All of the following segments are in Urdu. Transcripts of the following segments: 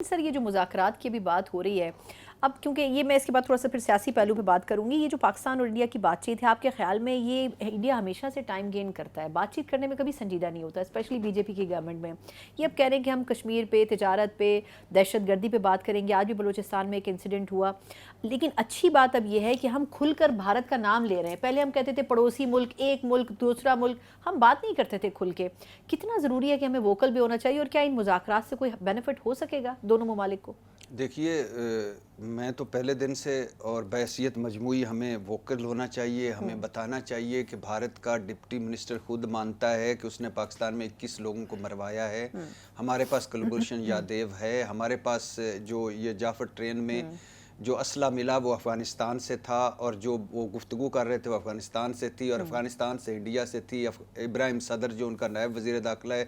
سر یہ جو مذاکرات کی بھی بات ہو رہی ہے اب، کیونکہ یہ میں اس کے بعد تھوڑا سا پھر سیاسی پہلو پہ بات کروں گی، یہ جو پاکستان اور انڈیا کی بات چیت ہے، آپ کے خیال میں یہ انڈیا ہمیشہ سے ٹائم گین کرتا ہے، بات چیت کرنے میں کبھی سنجیدہ نہیں ہوتا، اسپیشلی بی جے پی کی گورنمنٹ میں؟ یہ اب کہہ رہے ہیں کہ ہم کشمیر پہ، تجارت پہ، دہشت گردی پہ بات کریں گے، آج بھی بلوچستان میں ایک انسیڈنٹ ہوا، لیکن اچھی بات اب یہ ہے کہ ہم کھل کر بھارت کا نام لے رہے ہیں۔ پہلے ہم کہتے تھے پڑوسی ملک، ایک ملک، دوسرا ملک، ہم بات نہیں کرتے تھے کھل کے۔ کتنا ضروری ہے کہ ہمیں ووکل بھی ہونا چاہیے، اور کیا ان مذاکرات سے کوئی بینیفٹ ہو سکے گا دونوں ممالک کو؟ دیکھیے، میں تو پہلے دن سے اور بحیثیت مجموعی ہمیں ووکل ہونا چاہیے، ہمیں بتانا چاہیے کہ بھارت کا ڈپٹی منسٹر خود مانتا ہے کہ اس نے پاکستان میں 21 لوگوں کو مروایا ہے۔ ہمارے پاس کلبھوشن یادیو ہے، ہمارے پاس جو یہ جعفر ٹرین میں جو اسلحہ ملا وہ افغانستان سے تھا، اور جو وہ گفتگو کر رہے تھے وہ افغانستان سے تھی، اور افغانستان سے انڈیا سے تھی۔ ابراہیم صدر جو ان کا نائب وزیر داخلہ ہے،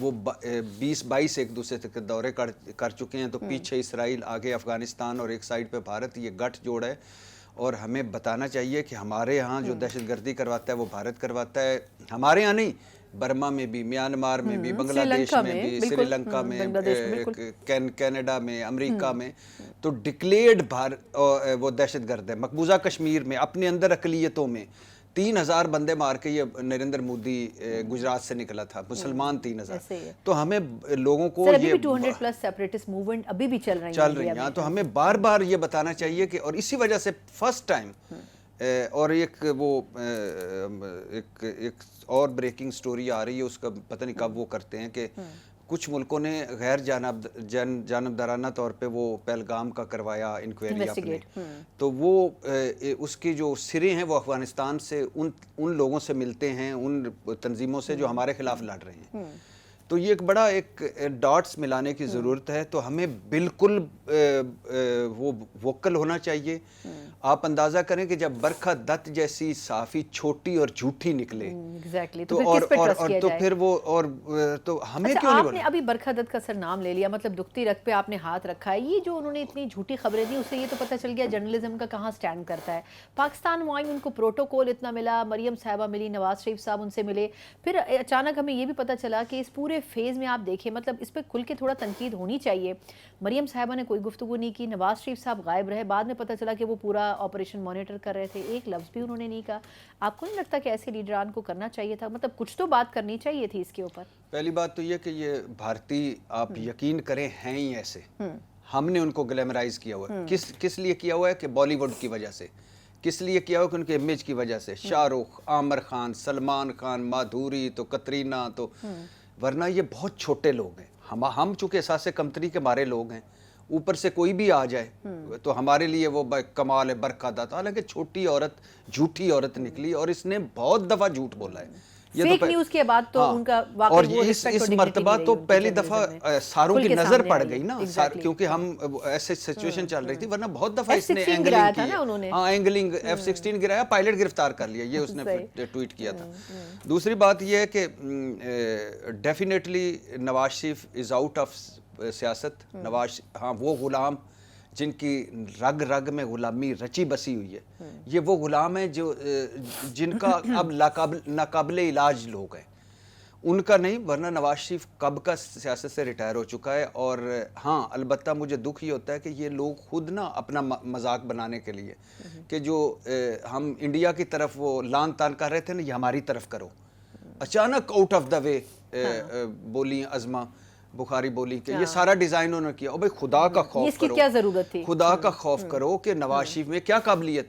وہ 20-22 ایک دوسرے کے دورے کر چکے ہیں، تو پیچھے اسرائیل، آگے افغانستان، اور ایک سائیڈ پہ بھارت، یہ گٹھ جوڑ ہے۔ اور ہمیں بتانا چاہیے کہ ہمارے ہاں جو دہشت گردی کرواتا ہے وہ بھارت کرواتا ہے، ہمارے ہاں نہیں، برما میں بھی، میانمار میں بھی، بنگلہ دیش میں بھی، سری لنکا میں، کینیڈا میں، امریکہ میں، تو ڈکلیئرڈ وہ دہشت گرد ہے۔ مقبوضہ کشمیر میں اپنے اندر اقلیتوں میں 3000 بندے مار کے یہ نریندر مودی گجرات سے نکلا تھا، مسلمان 3000۔ تو ہمیں لوگوں کو ابھی بھی 200+ سیپریٹسٹ موومنٹ ابھی بھی چل رہی ہیں، تو ہمیں بار بار یہ بتانا چاہیے کہ، اور اسی وجہ سے فرسٹ ٹائم، اور ایک اور بریکنگ سٹوری آ رہی ہے، اس کا پتہ نہیں کب وہ کرتے ہیں، کہ کچھ ملکوں نے غیر جانبدارانہ طور پہ وہ پہلگام کا کروایا انکوائری اپنے، تو وہ اس کی جو سرے ہیں وہ افغانستان سے ان لوگوں سے ملتے ہیں، ان تنظیموں سے جو ہمارے خلاف لڑ رہے ہیں۔ تو یہ ایک بڑا ایک ڈاٹس ملانے کی ضرورت ہے، تو ہمیں بالکل وہ ووکل ہونا چاہیے۔ آپ اندازہ کریں کہ جب برکھا دت جیسی صحافی چھوٹی اور جھوٹی نکلے، تو پھر وہ، اور تو ہمیں کیوں نہیں آپ نے ابھی برکھا دت کا سر نام لے لیا، مطلب دکھتی رگ پہ آپ نے ہاتھ رکھا ہے، یہ جو انہوں نے اتنی جھوٹی خبریں دی، اس سے یہ تو پتہ چل گیا جرنلزم کا کہاں سٹینڈ کرتا ہے۔ پاکستان وائن ان کو پروٹوکول اتنا ملا، مریم صاحبہ ملی، نواز شریف صاحب ان سے ملے، پھر اچانک ہمیں یہ بھی پتہ چلا کہ اس پورے فیز میں آپ دیکھیں، مطلب اس پہ کھل کے تھوڑا تنقید ہونی چاہیے۔ مریم صاحبہ نے کوئی گفتگو نہیں کی، نواز شریف صاحب غائب رہے، بعد میں پتہ چلا کہ وہ پورا آپریشن مانیٹر کر رہے تھے، ایک لفظ بھی انہوں نے نہیں کہا۔ آپ کو نہیں لگتا کہ ایسے لیڈران کو کرنا چاہیے تھا، مطلب کچھ تو بات کرنی چاہیے تھی اس کے اوپر؟ پہلی بات تو یہ کہ یہ بھارتی، آپ یقین کریں، ہیں ہی ایسے، ہم نے ان کو گلیمرائز کیا ہوا ہے۔ کس لیے کیا ہوا ہے؟ کہ بالی ووڈ کی وجہ سے۔ کس لیے کیا ہوا؟ کہ ان کے امیج کی وجہ سے، شاہ رخ، عامر خان، سلمان خان، مادھوری، تو کترینہ، تو ورنہ یہ بہت چھوٹے لوگ ہیں۔ ہم چونکہ احساس کمتری کے مارے لوگ ہیں، اوپر سے کوئی بھی آ جائے تو ہمارے لیے وہ کمال ہے، برکھا دت، حالانکہ چھوٹی عورت، جھوٹی عورت نکلی، اور اس نے بہت دفعہ جھوٹ بولا ہے۔ فیک نیوز کے بعد تو ان کا واقعی وہ رسپیکٹ اور ڈگنیٹی مرتبہ تو پہلی دفعہ ساروں کی نظر پڑ گئی نا، کیونکہ ہم ایسے سچویشن چل رہی تھی، ورنہ بہت دفعہ اس نے اینگلنگ کی، اینگلنگ F-16 گرایا، پائلٹ گرفتار کر لیا، یہ اس نے ٹویٹ کیا تھا۔ دوسری بات یہ ہے کہ definitely Nawaz Sharif is out of سیاست۔ نواز، ہاں، وہ غلام جن کی رگ رگ میں غلامی رچی بسی ہوئی ہے، یہ وہ غلام ہیں جن کا اب ناقابل علاج لوگ ہیں، ان کا نہیں، ورنہ نواز شریف کب کا سیاست سے ریٹائر ہو چکا ہے۔ اور ہاں، البتہ مجھے دکھ یہ ہوتا ہے کہ یہ لوگ خود نا اپنا مذاق بنانے کے لیے، کہ جو ہم انڈیا کی طرف وہ لان تان کر رہے تھے نا، یہ ہماری طرف کرو، اچانک آؤٹ آف دا وے بولی عظمہ بخاری بولی کہ یہ سارا ڈیزائن انہوں نے کیا۔ او بھائی، خدا کا خوف کرو، کیا ضرورت تھی؟ خدا کا خوف کرو کہ نواز شریف میں کیا قابلیت ہے۔